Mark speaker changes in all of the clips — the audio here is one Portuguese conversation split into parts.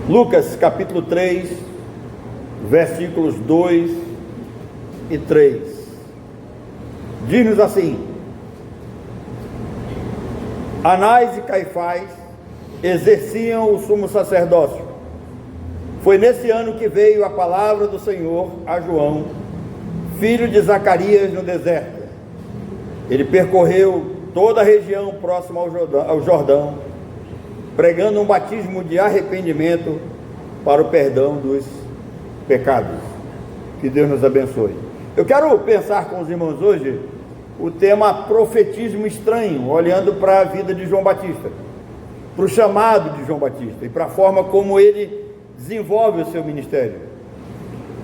Speaker 1: Lucas capítulo 3, versículos 2 e 3. Diz-nos assim: Anás e Caifás exerciam o sumo sacerdócio. Foi nesse ano que veio a palavra do Senhor a João, filho de Zacarias, no deserto. Ele percorreu toda a região próxima ao Jordão, pregando um batismo de arrependimento para o perdão dos pecados. Que Deus nos abençoe. Eu quero pensar com os irmãos hoje o tema profetismo estranho, olhando para a vida de João Batista, para o chamado de João Batista e para a forma como ele desenvolve o seu ministério,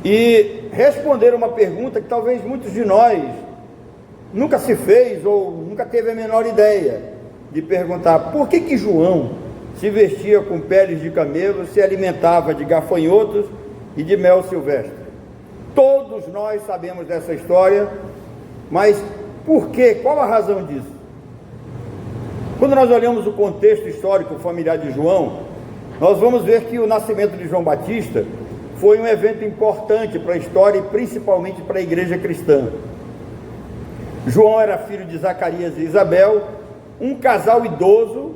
Speaker 1: e responder uma pergunta que talvez muitos de nós nunca se fez ou nunca teve a menor ideia de perguntar: por que João se vestia com peles de camelo, se alimentava de gafanhotos e de mel silvestre? Todos nós sabemos dessa história, mas por quê? Qual a razão disso? Quando nós olhamos o contexto histórico familiar de João, nós vamos ver que o nascimento de João Batista foi um evento importante para a história e principalmente para a igreja cristã. João era filho de Zacarias e Isabel, um casal idoso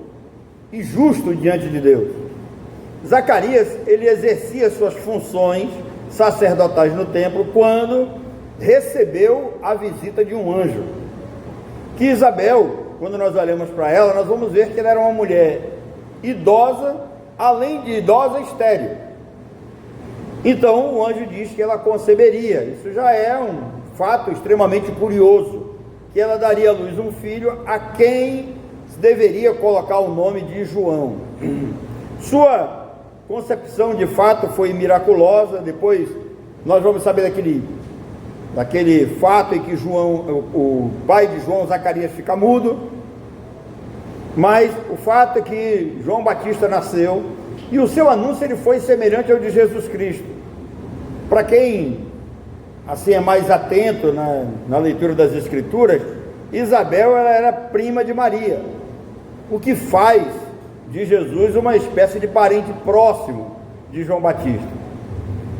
Speaker 1: e justo diante de Deus. Zacarias, ele exercia suas funções sacerdotais no templo quando recebeu a visita de um anjo. Que Isabel, quando nós olhamos para ela, nós vamos ver que ela era uma mulher idosa, além de idosa, estéril. Então o anjo diz que ela conceberia. Isso já é um fato extremamente curioso, que ela daria à luz um filho a quem deveria colocar o nome de João. Sua concepção de fato foi miraculosa. Depois nós vamos saber daquele fato em que João, o pai de João, Zacarias, fica mudo. Mas o fato é que João Batista nasceu e o seu anúncio ele foi semelhante ao de Jesus Cristo. Para quem assim é mais atento na leitura das Escrituras, Isabel ela era prima de Maria, o que faz de Jesus uma espécie de parente próximo de João Batista.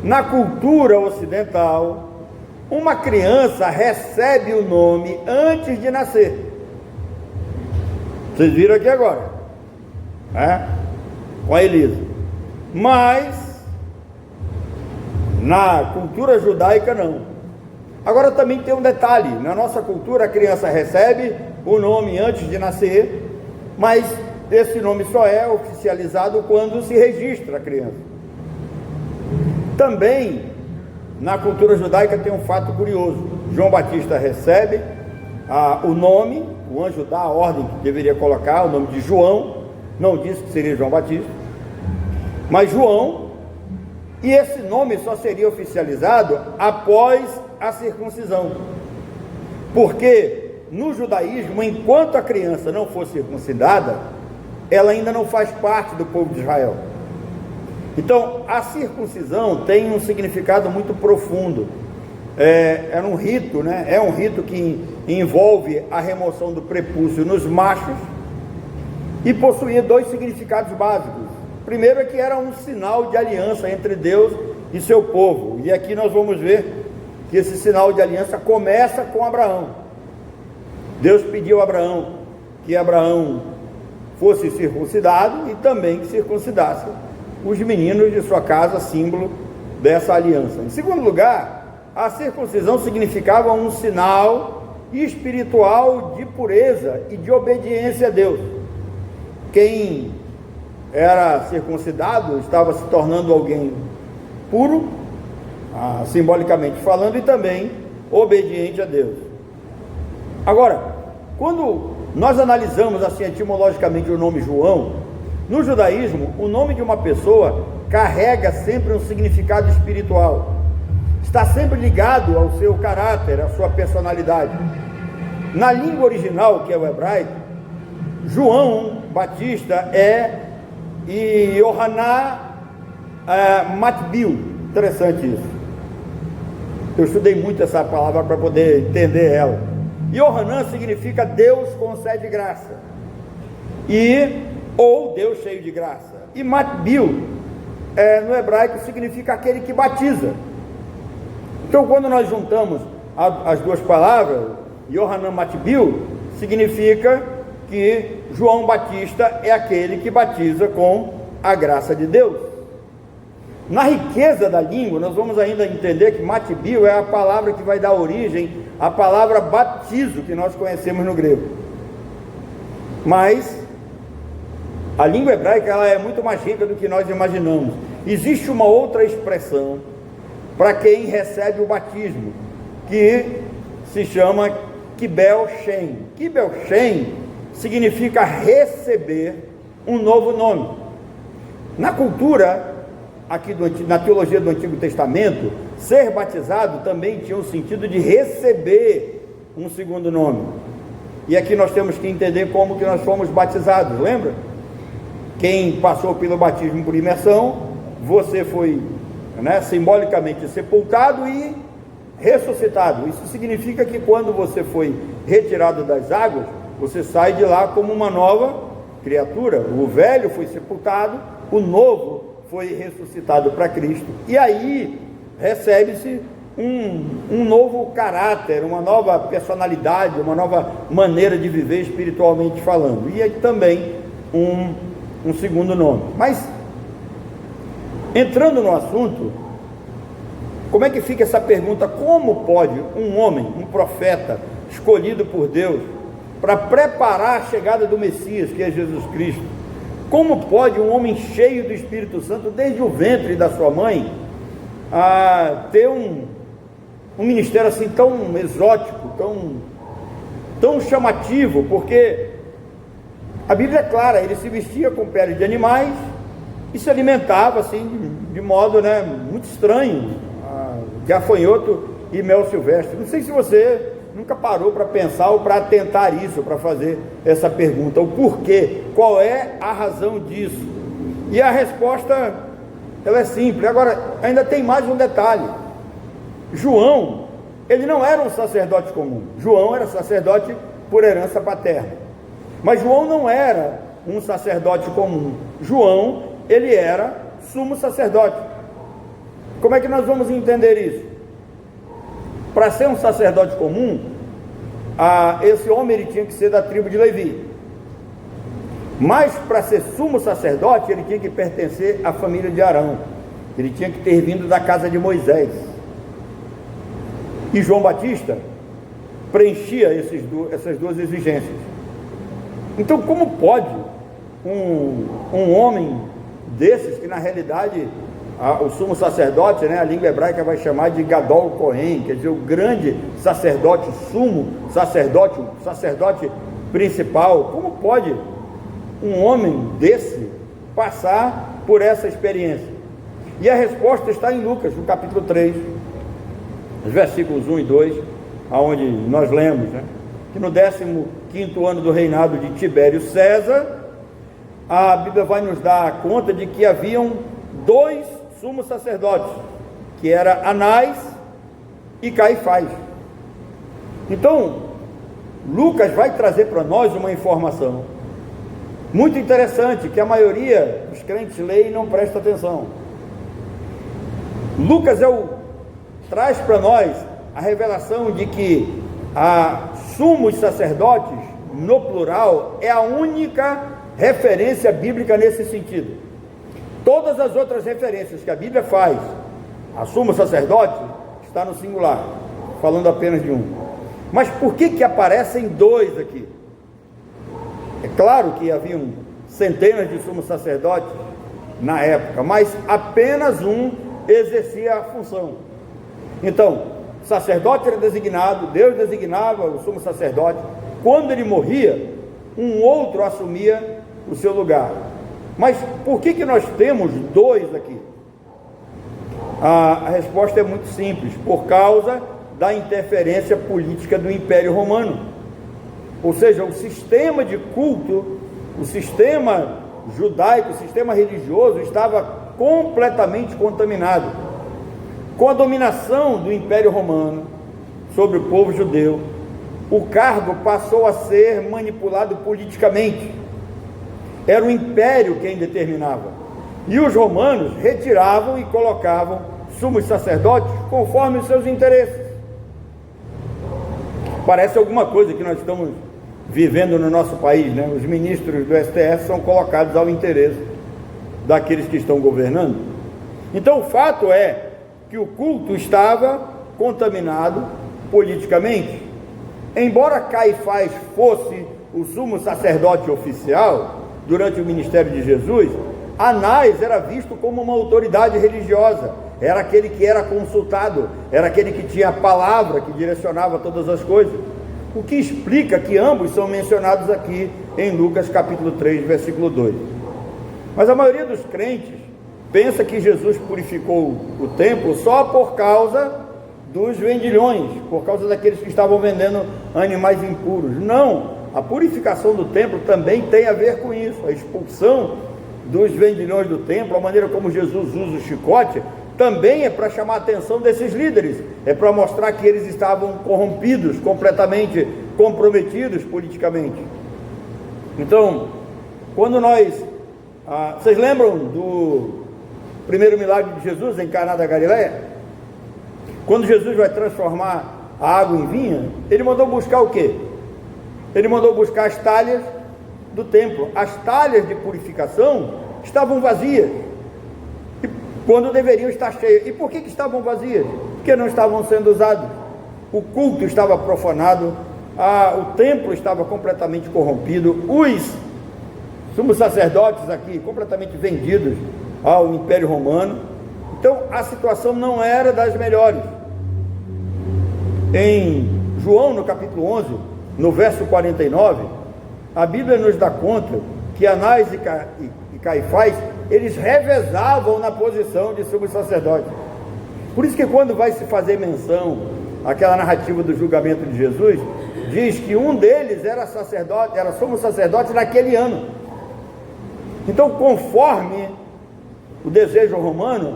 Speaker 1: Na cultura ocidental, uma criança recebe o nome antes de nascer. Vocês viram aqui agora, né? Com a Elisa. Mas na cultura judaica não. Agora também tem um detalhe: na nossa cultura a criança recebe o nome antes de nascer, mas esse nome só é oficializado quando se registra a criança. Também na cultura judaica tem um fato curioso: João Batista recebe o nome, o anjo dá a ordem que deveria colocar o nome de João, não disse que seria João Batista, mas João, e esse nome só seria oficializado após a circuncisão, porque no judaísmo, enquanto a criança não for circuncidada, ela ainda não faz parte do povo de Israel. Então a circuncisão tem um significado muito profundo. Era um rito, né? É um rito que envolve a remoção do prepúcio nos machos e possuía dois significados básicos. O primeiro é que era um sinal de aliança entre Deus e seu povo, e aqui nós vamos ver que esse sinal de aliança começa com Abraão. Deus pediu a Abraão que Abraão fosse circuncidado e também que circuncidasse os meninos de sua casa, símbolo dessa aliança. Em segundo lugar, a circuncisão significava um sinal espiritual de pureza e de obediência a Deus. Quem era circuncidado estava se tornando alguém puro, simbolicamente falando, e também obediente a Deus. Agora, quando nós analisamos assim etimologicamente o nome João, no judaísmo, o nome de uma pessoa carrega sempre um significado espiritual. Está sempre ligado ao seu caráter, à sua personalidade. Na língua original, que é o hebraico, João Batista é Yohaná Matbil. Interessante isso. Eu estudei muito essa palavra para poder entender ela. Yohaná significa Deus concede graça, ou Deus cheio de graça. E Matbil no hebraico significa aquele que batiza. Então, quando nós juntamos as duas palavras, Yohanan Matbil, significa que João Batista é aquele que batiza com a graça de Deus. Na riqueza da língua, nós vamos ainda entender que Matbil é a palavra que vai dar origem à palavra batizo, que nós conhecemos no grego. Mas a língua hebraica, ela é muito mais rica do que nós imaginamos. Existe uma outra expressão para quem recebe o batismo, que se chama Kibel Shem. Kibel Shem significa receber um novo nome. Na cultura, aqui na teologia do Antigo Testamento, ser batizado também tinha o sentido de receber um segundo nome. E aqui nós temos que entender como que nós fomos batizados, lembra? Quem passou pelo batismo por imersão, você foi, simbolicamente sepultado e ressuscitado. Isso significa que quando você foi retirado das águas, você sai de lá como uma nova criatura. O velho foi sepultado, o novo foi ressuscitado para Cristo, e aí recebe-se um novo caráter, uma nova personalidade, uma nova maneira de viver espiritualmente falando, e aí também um segundo nome. Mas entrando no assunto, como é que fica essa pergunta? Como pode um homem, um profeta escolhido por Deus para preparar a chegada do Messias, que é Jesus Cristo, como pode um homem cheio do Espírito Santo desde o ventre da sua mãe ter um ministério assim tão exótico, tão chamativo? Porque a Bíblia é clara, ele se vestia com pele de animais e se alimentava assim de modo muito estranho, gafanhoto e mel silvestre. Não sei se você nunca parou para pensar ou para tentar isso, para fazer essa pergunta, o porquê, qual é a razão disso? E a resposta, ela é simples. Agora, ainda tem mais um detalhe. João, ele não era um sacerdote comum. João era sacerdote por herança paterna. Mas João não era um sacerdote comum. João, ele era sumo sacerdote. Como é que nós vamos entender isso? Para ser um sacerdote comum, esse homem ele tinha que ser da tribo de Levi. Mas para ser sumo sacerdote, ele tinha que pertencer à família de Arão. Ele tinha que ter vindo da casa de Moisés. E João Batista preenchia essas duas exigências. Então, como pode um homem desses, que na realidade o sumo sacerdote, a língua hebraica vai chamar de Gadol Kohen, quer dizer, o grande sacerdote, sumo sacerdote, o sacerdote principal, como pode um homem desse passar por essa experiência? E a resposta está em Lucas, no capítulo 3, os versículos 1 e 2, aonde nós lemos, que no 15º ano do reinado de Tibério César, a Bíblia vai nos dar conta de que haviam dois sumos sacerdotes, que era Anás e Caifás. Então, Lucas vai trazer para nós uma informação muito interessante, que a maioria dos crentes lê e não presta atenção. Lucas traz para nós a revelação de que sumos sacerdotes, no plural, é a única referência bíblica nesse sentido. Todas as outras referências que a Bíblia faz a sumo sacerdote está no singular, falando apenas de um. Mas por que aparecem dois aqui? É claro que haviam centenas de sumos sacerdotes na época, mas apenas um exercia a função. Então, o sacerdote era designado, Deus designava o sumo sacerdote. Quando ele morria, um outro assumia o seu lugar. Mas por que nós temos dois aqui? A resposta é muito simples: por causa da interferência política do Império Romano. Ou seja, o sistema de culto, o sistema judaico, o sistema religioso estava completamente contaminado. Com a dominação do Império Romano sobre o povo judeu, o cargo passou a ser manipulado politicamente. Era o império quem determinava. E os romanos retiravam e colocavam sumos sacerdotes conforme os seus interesses. Parece alguma coisa que nós estamos vivendo no nosso país, né? Os ministros do STF são colocados ao interesse daqueles que estão governando. Então o fato é que o culto estava contaminado politicamente. Embora Caifás fosse o sumo sacerdote oficial durante o ministério de Jesus, Anás era visto como uma autoridade religiosa, era aquele que era consultado, era aquele que tinha a palavra que direcionava todas as coisas, o que explica que ambos são mencionados aqui em Lucas capítulo 3, versículo 2. Mas a maioria dos crentes pensa que Jesus purificou o templo só por causa dos vendilhões, por causa daqueles que estavam vendendo animais impuros. Não, a purificação do templo também tem a ver com isso, a expulsão dos vendilhões do templo, a maneira como Jesus usa o chicote, também é para chamar a atenção desses líderes, é para mostrar que eles estavam corrompidos, completamente comprometidos politicamente. Então, quando vocês lembram do primeiro milagre de Jesus em Caná da Galileia? Quando Jesus vai transformar a água em vinho, ele mandou buscar o quê? Ele mandou buscar as talhas do templo. As talhas de purificação estavam vazias, quando deveriam estar cheias. E por que estavam vazias? Porque não estavam sendo usadas. O culto estava profanado, o templo estava completamente corrompido, os sumos sacerdotes aqui completamente vendidos ao Império Romano. Então a situação não era das melhores. Em João, no capítulo 11, no verso 49, a Bíblia nos dá conta que Anás e Caifás, eles revezavam na posição de sumo sacerdote. Por isso que quando vai se fazer menção àquela narrativa do julgamento de Jesus, diz que um deles era sacerdote, era sumo sacerdote naquele ano. Então, conforme o desejo romano,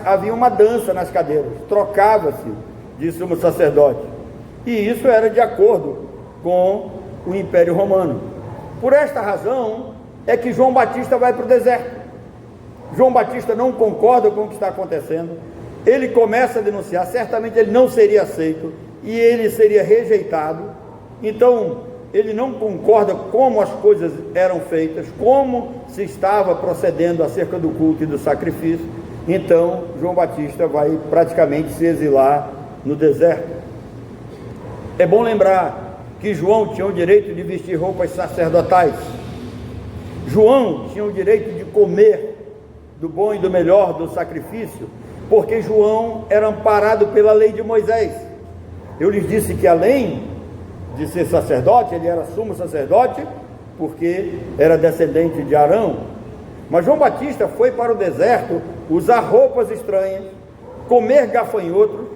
Speaker 1: havia uma dança nas cadeiras, trocava-se de sumo sacerdote, e isso era de acordo com o Império Romano. Por esta razão é que João Batista vai para o deserto. João Batista não concorda com o que está acontecendo, ele começa a denunciar, certamente ele não seria aceito, e ele seria rejeitado. Então ele não concorda como as coisas eram feitas, como se estava procedendo acerca do culto e do sacrifício. Então João Batista vai praticamente se exilar no deserto. É bom lembrar que João tinha o direito de vestir roupas sacerdotais. João tinha o direito de comer do bom e do melhor do sacrifício, porque João era amparado pela lei de Moisés. Eu lhes disse que além de ser sacerdote, ele era sumo sacerdote, porque era descendente de Arão. Mas João Batista foi para o deserto usar roupas estranhas, comer gafanhotos,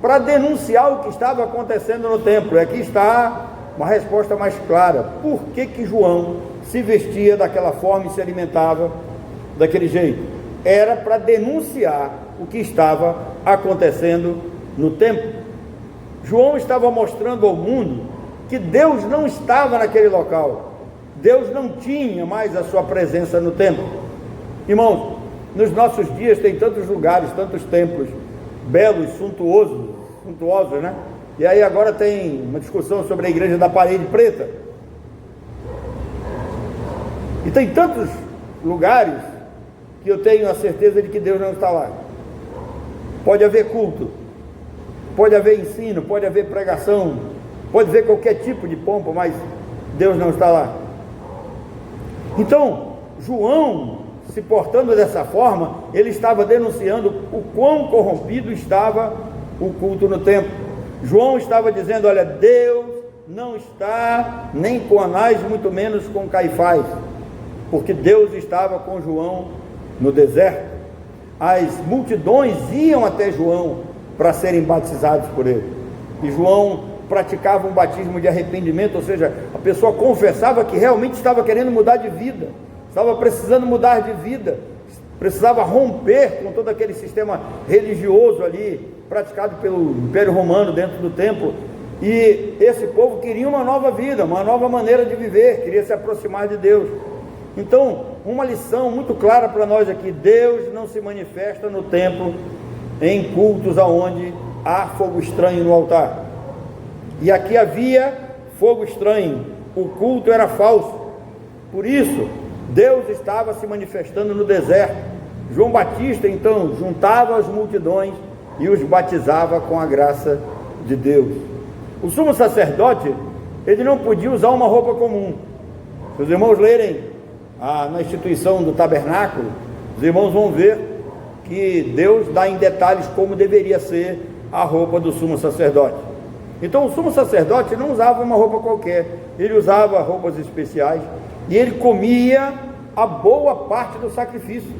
Speaker 1: para denunciar o que estava acontecendo no templo. E aqui está uma resposta mais clara. Por que João se vestia daquela forma e se alimentava daquele jeito? Era para denunciar o que estava acontecendo no templo. João estava mostrando ao mundo que Deus não estava naquele local, Deus não tinha mais a sua presença no templo. Irmãos, nos nossos dias tem tantos lugares, tantos templos belos, suntuosos, né? E aí agora tem uma discussão sobre a igreja da parede preta, e tem tantos lugares que eu tenho a certeza de que Deus não está lá. Pode haver culto, pode haver ensino, pode haver pregação, pode haver qualquer tipo de pompa, mas Deus não está lá. Então João, se portando dessa forma, ele estava denunciando o quão corrompido estava o culto no templo. João estava dizendo: olha, Deus não está nem com Anás, muito menos com Caifás, porque Deus estava com João no deserto. As multidões iam até João para serem batizados por ele, e João praticava um batismo de arrependimento, ou seja, a pessoa confessava que realmente estava querendo mudar de vida, estava precisando mudar de vida, precisava romper com todo aquele sistema religioso ali, praticado pelo Império Romano dentro do templo, e esse povo queria uma nova vida, uma nova maneira de viver, queria se aproximar de Deus. Então, uma lição muito clara para nós aqui: Deus não se manifesta no templo em cultos aonde há fogo estranho no altar. E aqui havia fogo estranho, o culto era falso. Por isso, Deus estava se manifestando no deserto. João Batista então juntava as multidões e os batizava com a graça de Deus. O sumo sacerdote, ele não podia usar uma roupa comum. Se os irmãos lerem na instituição do tabernáculo, os irmãos vão ver que Deus dá em detalhes como deveria ser a roupa do sumo sacerdote. Então o sumo sacerdote não usava uma roupa qualquer, ele usava roupas especiais e ele comia a boa parte do sacrifício.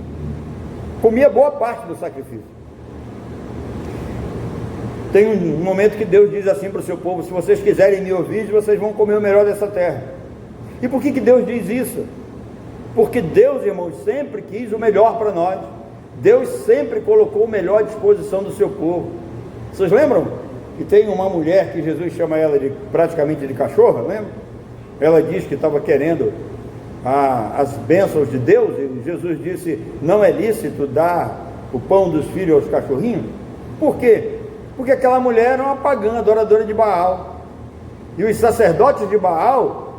Speaker 1: Comia boa parte do sacrifício. Tem um momento que Deus diz assim para o seu povo: se vocês quiserem me ouvir, vocês vão comer o melhor dessa terra. E por que Deus diz isso? Porque Deus, irmãos, sempre quis o melhor para nós. Deus sempre colocou o melhor à disposição do seu povo. Vocês lembram que tem uma mulher que Jesus chama ela praticamente de cachorra, lembra? Ela diz que estava querendo as bênçãos de Deus, e Jesus disse: não é lícito dar o pão dos filhos aos cachorrinhos. Por quê? Porque aquela mulher era uma pagã, adoradora de Baal, e os sacerdotes de Baal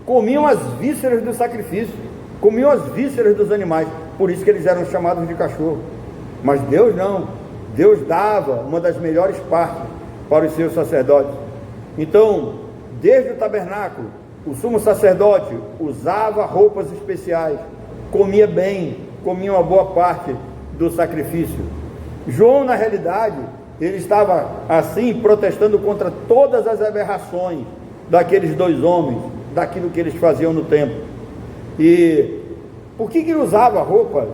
Speaker 1: comiam as vísceras do sacrifício, comiam as vísceras dos animais, por isso que eles eram chamados de cachorro. Mas Deus não, Deus dava uma das melhores partes para os seus sacerdotes. Então, desde o tabernáculo, o sumo sacerdote usava roupas especiais, comia bem, comia uma boa parte do sacrifício. João, na realidade, ele estava assim protestando contra todas as aberrações daqueles dois homens, daquilo que eles faziam no templo. E por que ele usava roupas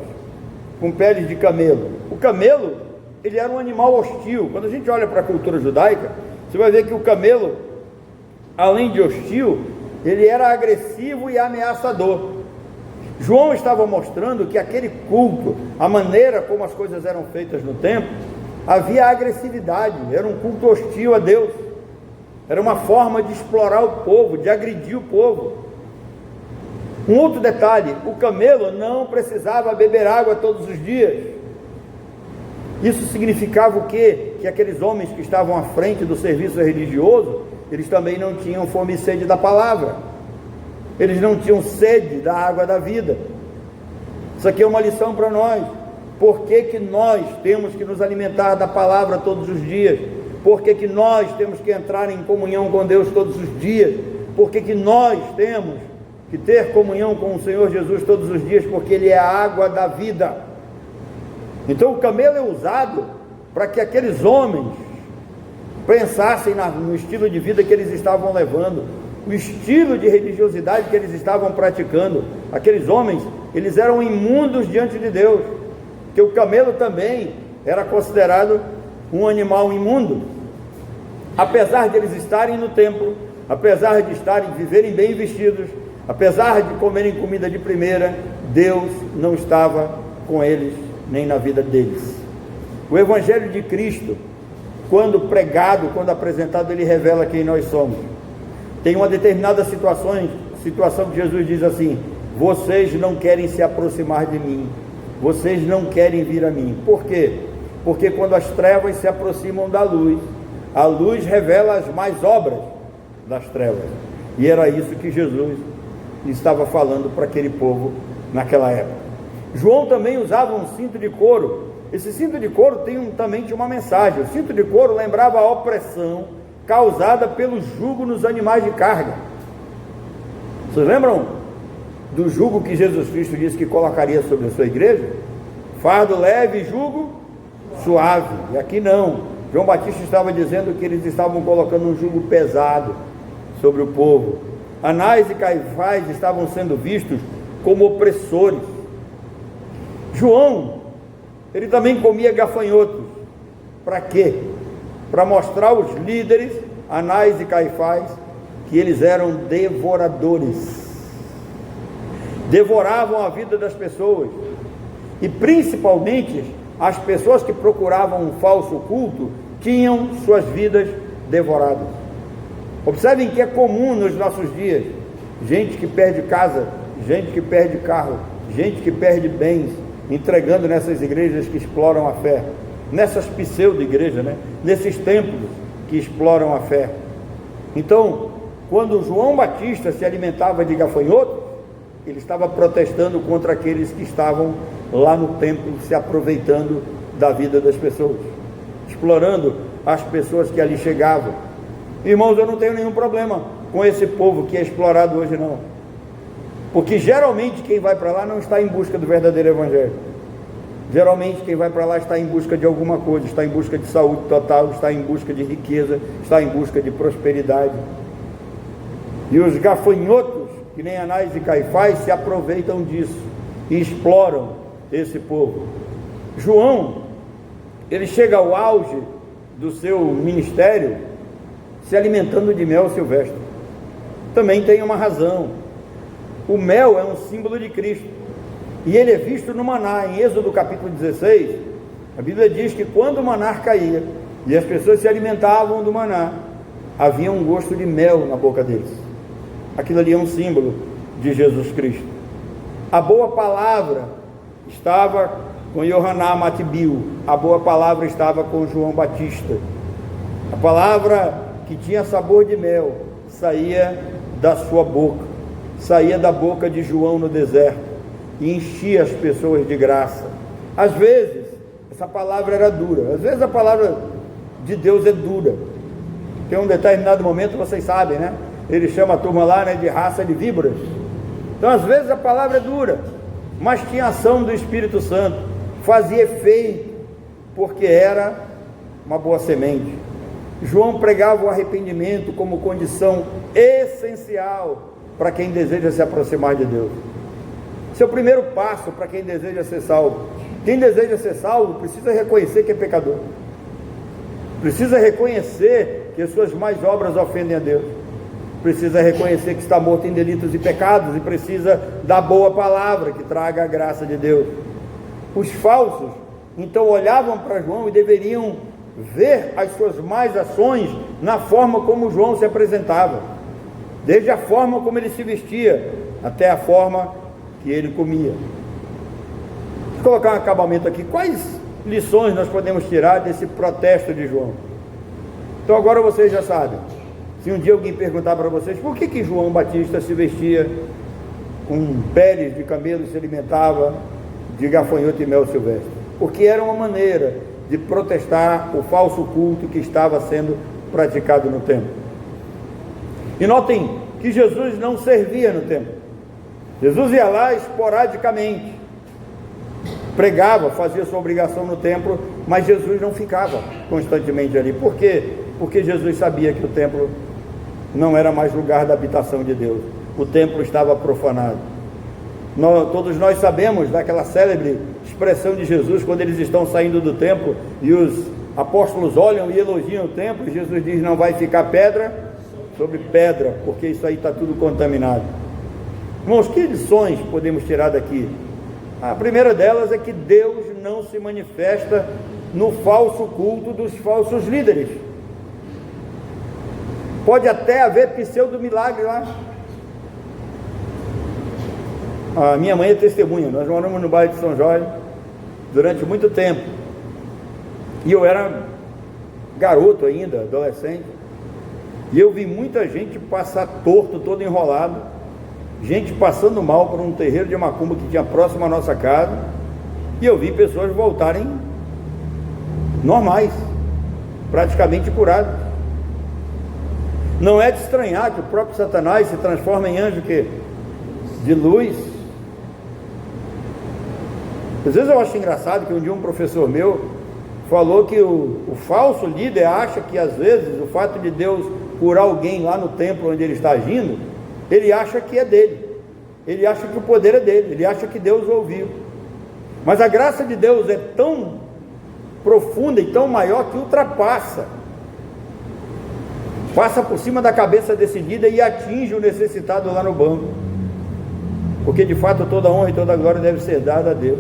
Speaker 1: com peles de camelo? O camelo, ele era um animal hostil. Quando a gente olha para a cultura judaica, você vai ver que o camelo, além de hostil, ele era agressivo e ameaçador. João estava mostrando que aquele culto, a maneira como as coisas eram feitas no templo, havia agressividade, era um culto hostil a Deus, era uma forma de explorar o povo, de agredir o povo. Um outro detalhe: o camelo não precisava beber água todos os dias. Isso significava o quê? Que aqueles homens que estavam à frente do serviço religioso, eles também não tinham fome e sede da palavra, eles não tinham sede da água da vida. Isso aqui é uma lição para nós. Por que nós temos que nos alimentar da palavra todos os dias? Por que nós temos que entrar em comunhão com Deus todos os dias? Por que nós temos que ter comunhão com o Senhor Jesus todos os dias? Porque Ele é a água da vida. Então o camelo é usado para que aqueles homens pensassem no estilo de vida que eles estavam levando, o estilo de religiosidade que eles estavam praticando. Aqueles homens, eles eram imundos diante de Deus, porque o camelo também era considerado um animal imundo. Apesar de eles estarem no templo, apesar de viverem bem vestidos, apesar de comerem comida de primeira, Deus não estava com eles, nem na vida deles. O Evangelho de Cristo, quando pregado, quando apresentado, ele revela quem nós somos. Tem uma determinada situação que Jesus diz assim: vocês não querem se aproximar de mim, vocês não querem vir a mim. Por quê? Porque quando as trevas se aproximam da luz, a luz revela as más obras das trevas. E era isso que Jesus estava falando para aquele povo naquela época. João também usava um cinto de couro. Esse cinto de couro também tinha uma mensagem. O cinto de couro lembrava a opressão causada pelo jugo nos animais de carga. Vocês lembram do jugo que Jesus Cristo disse que colocaria sobre a sua igreja? Fardo leve e jugo suave. E aqui não. João Batista estava dizendo que eles estavam colocando um jugo pesado sobre o povo. Anás e Caifás estavam sendo vistos como opressores. João, ele também comia gafanhotos. Para quê? Para mostrar aos líderes, Anás e Caifás, que eles eram devoradores. Devoravam a vida das pessoas. E principalmente, as pessoas que procuravam um falso culto, tinham suas vidas devoradas. Observem que é comum nos nossos dias, gente que perde casa, gente que perde carro, gente que perde bens, entregando nessas igrejas que exploram a fé, nessas pseudo-igrejas, né? Nesses templos que exploram a fé. Então, quando João Batista se alimentava de gafanhotos, ele estava protestando contra aqueles que estavam lá no templo, se aproveitando da vida das pessoas, explorando as pessoas que ali chegavam. Irmãos, eu não tenho nenhum problema com esse povo que é explorado hoje, não, porque geralmente quem vai para lá não está em busca do verdadeiro evangelho. Geralmente quem vai para lá está em busca de alguma coisa, está em busca de saúde total, está em busca de riqueza, está em busca de prosperidade. E os gafanhotos, que nem Anás e Caifás, se aproveitam disso e exploram esse povo. João, ele chega ao auge do seu ministério se alimentando de mel silvestre. Também tem uma razão. O mel é um símbolo de Cristo, e ele é visto no maná. Em Êxodo capítulo 16, a Bíblia diz que quando o maná caía e as pessoas se alimentavam do maná, havia um gosto de mel na boca deles. Aquilo ali é um símbolo de Jesus Cristo. A boa palavra estava com Yohaná Matibio, a boa palavra estava com João Batista. A palavra que tinha sabor de mel saía da sua boca, saía da boca de João no deserto e enchia as pessoas de graça. Às vezes essa palavra era dura, às vezes a palavra de Deus é dura. Tem um determinado momento, vocês sabem, né? Ele chama a turma lá, né, de raça de víboras. Então às vezes a palavra é dura, mas tinha ação do Espírito Santo, fazia efeito, porque era uma boa semente. João pregava o arrependimento como condição essencial para quem deseja se aproximar de Deus. Esse é o primeiro passo para quem deseja ser salvo. Quem deseja ser salvo precisa reconhecer que é pecador, precisa reconhecer que as suas más obras ofendem a Deus, precisa reconhecer que está morto em delitos e pecados, e precisa da boa palavra que traga a graça de Deus. Os falsos então olhavam para João e deveriam ver as suas más ações na forma como João se apresentava, desde a forma como ele se vestia até a forma que ele comia. Vou colocar um acabamento aqui. Quais lições nós podemos tirar desse protesto de João? Então agora vocês já sabem. Se um dia alguém perguntar para vocês por que João Batista se vestia com peles de camelo e se alimentava de gafanhoto e mel silvestre, porque era uma maneira de protestar o falso culto que estava sendo praticado no templo. E notem que Jesus não servia no templo. Jesus ia lá esporadicamente, pregava, fazia sua obrigação no templo, mas Jesus não ficava constantemente ali. Por quê? Porque Jesus sabia que o templo não era mais lugar da habitação de Deus. O templo estava profanado. Todos nós sabemos daquela célebre expressão de Jesus, quando eles estão saindo do templo e os apóstolos olham e elogiam o templo, e Jesus diz: não vai ficar pedra sobre pedra, porque isso aí está tudo contaminado. Irmãos, que lições podemos tirar daqui? A primeira delas é que Deus não se manifesta no falso culto dos falsos líderes. Pode até haver pseudo-milagre lá. A minha mãe é testemunha. Nós moramos no bairro de São Jorge durante muito tempo, e eu era garoto ainda, adolescente, e eu vi muita gente passar torto, todo enrolado, gente passando mal por um terreiro de macumba que tinha próximo à nossa casa, e eu vi pessoas voltarem normais, praticamente curadas. Não é de estranhar que o próprio Satanás se transforma em anjo de luz. Às vezes eu acho engraçado que um dia um professor meu falou que o falso líder acha que às vezes o fato de Deus curar alguém lá no templo onde ele está agindo, ele acha que é dele, ele acha que o poder é dele, ele acha que Deus o ouviu. Mas a graça de Deus é tão profunda e tão maior que ultrapassa, passa por cima da cabeça decidida e atinge o necessitado lá no banco, porque de fato toda honra e toda glória deve ser dada a Deus.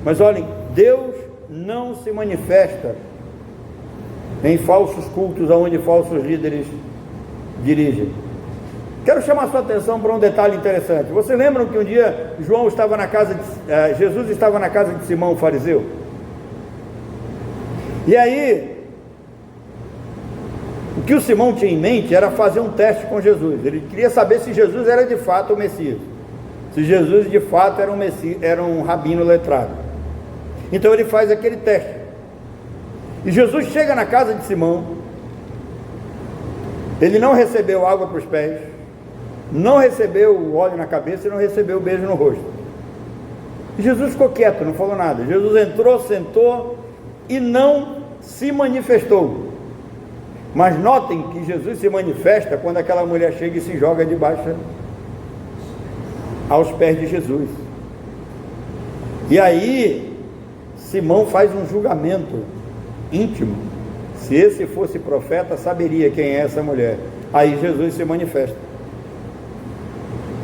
Speaker 1: Mas olhem, Deus não se manifesta em falsos cultos aonde falsos líderes dirigem. Quero chamar a sua atenção para um detalhe interessante. Vocês lembram que um dia Jesus estava na casa de Simão, o fariseu? E aí, o que o Simão tinha em mente era fazer um teste com Jesus. Ele queria saber se Jesus era de fato o Messias, se Jesus de fato era um rabino letrado. Então ele faz aquele teste. E Jesus chega na casa de Simão. Ele não recebeu água para os pés, não recebeu o óleo na cabeça e não recebeu o beijo no rosto. E Jesus ficou quieto, não falou nada. Jesus entrou, sentou e não se manifestou. Mas notem que Jesus se manifesta quando aquela mulher chega e se joga debaixo aos pés de Jesus. E aí Simão faz um julgamento íntimo. Se esse fosse profeta, saberia quem é essa mulher. Aí Jesus se manifesta.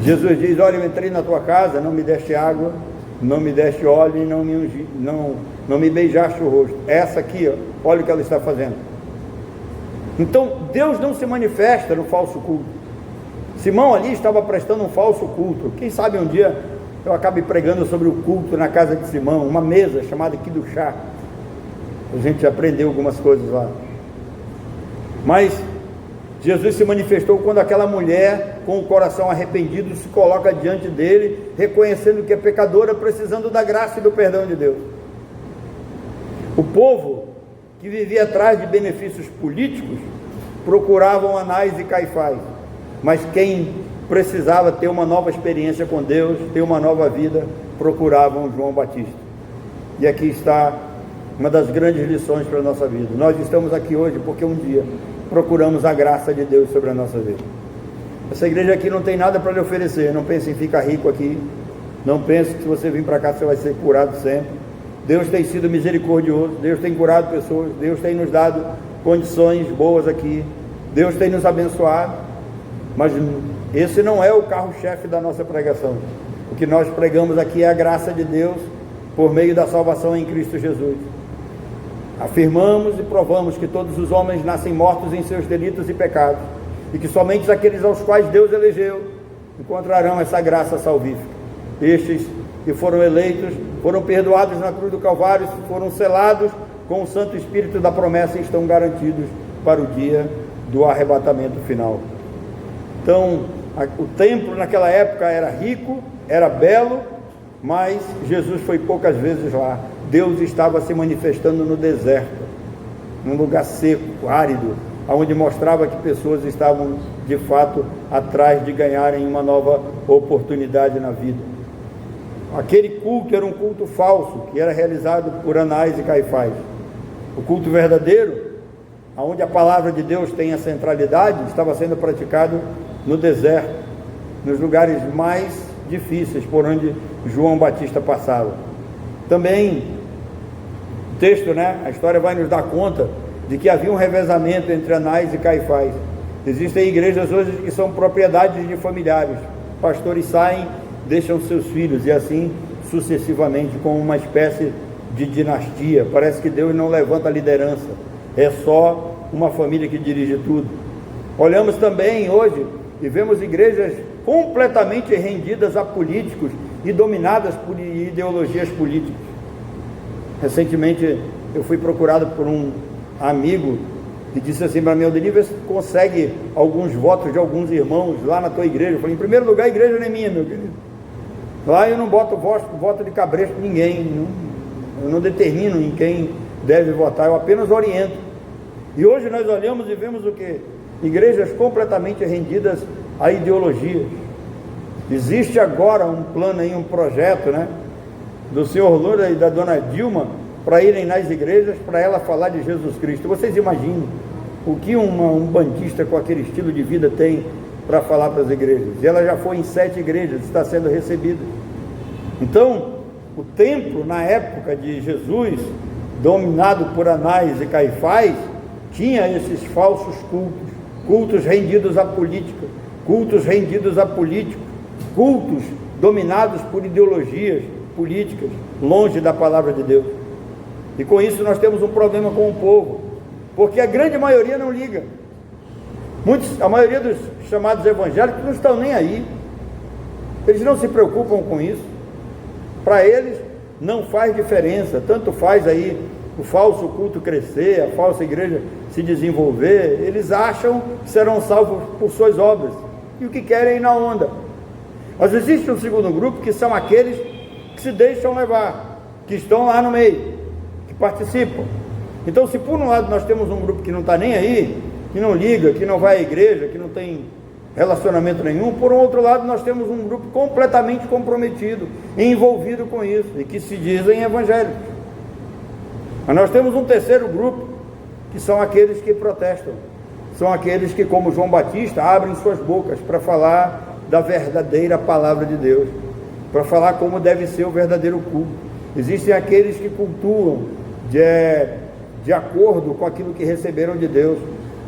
Speaker 1: Jesus diz: olha, eu entrei na tua casa, não me deste água, não me deste óleo e não me beijaste o rosto. Essa aqui, ó, olha o que ela está fazendo. Então Deus não se manifesta no falso culto. Simão ali estava prestando um falso culto. Quem sabe um dia eu acabe pregando sobre o culto na casa de Simão, uma mesa chamada Kiddushá. A gente aprendeu algumas coisas lá. Mas Jesus se manifestou quando aquela mulher, com o coração arrependido, se coloca diante dele, reconhecendo que é pecadora, precisando da graça e do perdão de Deus. O povo que vivia atrás de benefícios políticos procuravam Anás e Caifás, mas quem precisava ter uma nova experiência com Deus, ter uma nova vida, procuravam João Batista. E aqui está uma das grandes lições para a nossa vida. Nós estamos aqui hoje porque um dia procuramos a graça de Deus sobre a nossa vida. Essa igreja aqui não tem nada para lhe oferecer. Não pense em ficar rico aqui, não pense que se você vir para cá você vai ser curado sempre. Deus tem sido misericordioso, Deus tem curado pessoas, Deus tem nos dado condições boas aqui, Deus tem nos abençoado, mas esse não é o carro-chefe da nossa pregação. O que nós pregamos aqui é a graça de Deus por meio da salvação em Cristo Jesus. Afirmamos e provamos que todos os homens nascem mortos em seus delitos e pecados, e que somente aqueles aos quais Deus elegeu encontrarão essa graça salvífica. Estes que foram eleitos, foram perdoados na cruz do Calvário, foram selados com o Santo Espírito da promessa e estão garantidos para o dia do arrebatamento final. Então, o templo naquela época era rico, era belo, mas Jesus foi poucas vezes lá. Deus estava se manifestando no deserto, num lugar seco, árido, onde mostrava que pessoas estavam de fato atrás de ganharem uma nova oportunidade na vida. Aquele culto era um culto falso, que era realizado por Anás e Caifás. O culto verdadeiro, onde a palavra de Deus tem a centralidade, estava sendo praticado no deserto, nos lugares mais difíceis por onde João Batista passava. Também o texto, a história vai nos dar conta de que havia um revezamento entre Anás e Caifás. Existem igrejas hoje que são propriedades de familiares. Pastores saem, deixam seus filhos e assim sucessivamente, com uma espécie de dinastia. Parece que Deus não levanta a liderança, é só uma família que dirige tudo. Olhamos também hoje e vemos igrejas completamente rendidas a políticos e dominadas por ideologias políticas. Recentemente eu fui procurado por um amigo que disse assim para mim: Aldeni, vê se consegue alguns votos de alguns irmãos lá na tua igreja. Eu falei: em primeiro lugar, a igreja não é minha, meu querido. Lá eu não boto voto de cabresto de ninguém, eu não determino em quem deve votar, eu apenas oriento. E hoje nós olhamos e vemos o que? Igrejas completamente rendidas a ideologias. Existe agora um plano aí, um projeto, do senhor Lula e da dona Dilma, para irem nas igrejas, para ela falar de Jesus Cristo. Vocês imaginam o que um bandista com aquele estilo de vida tem para falar para as igrejas? E ela já foi em 7 igrejas, está sendo recebida. Então, o templo, na época de Jesus, dominado por Anás e Caifás, tinha esses falsos cultos, cultos rendidos à política, cultos rendidos a políticos, cultos dominados por ideologias políticas, longe da palavra de Deus. E com isso nós temos um problema com o povo, porque a grande maioria não liga. A maioria dos chamados evangélicos não estão nem aí, eles não se preocupam com isso, para eles não faz diferença, tanto faz aí o falso culto crescer, a falsa igreja se desenvolver, eles acham que serão salvos por suas obras, e o que querem é ir na onda. Mas existe um segundo grupo, que são aqueles que se deixam levar, que estão lá no meio, que participam. Então, se por um lado nós temos um grupo que não está nem aí, que não liga, que não vai à igreja, que não tem relacionamento nenhum, por um outro lado nós temos um grupo completamente comprometido, envolvido com isso, e que se dizem evangélicos. Mas nós temos um terceiro grupo, que são aqueles que protestam, são aqueles que, como João Batista, abrem suas bocas para falar da verdadeira palavra de Deus, para falar como deve ser o verdadeiro culto. Existem aqueles que cultuam de acordo com aquilo que receberam de Deus,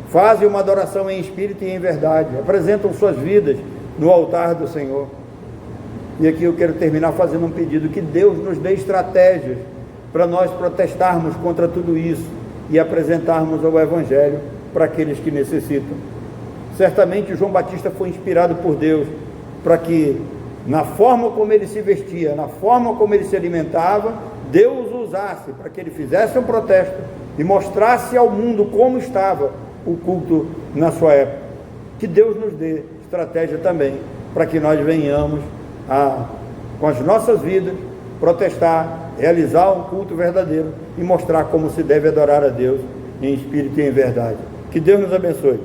Speaker 1: fazem uma adoração em espírito e em verdade, apresentam suas vidas no altar do Senhor. E aqui eu quero terminar fazendo um pedido, que Deus nos dê estratégias para nós protestarmos contra tudo isso e apresentarmos o Evangelho para aqueles que necessitam. Certamente João Batista foi inspirado por Deus para que, na forma como ele se vestia, na forma como ele se alimentava, Deus o usasse para que ele fizesse um protesto e mostrasse ao mundo como estava o culto na sua época. Que Deus nos dê estratégia também para que nós venhamos com as nossas vidas, protestar, realizar um culto verdadeiro e mostrar como se deve adorar a Deus em espírito e em verdade. Que Deus nos abençoe.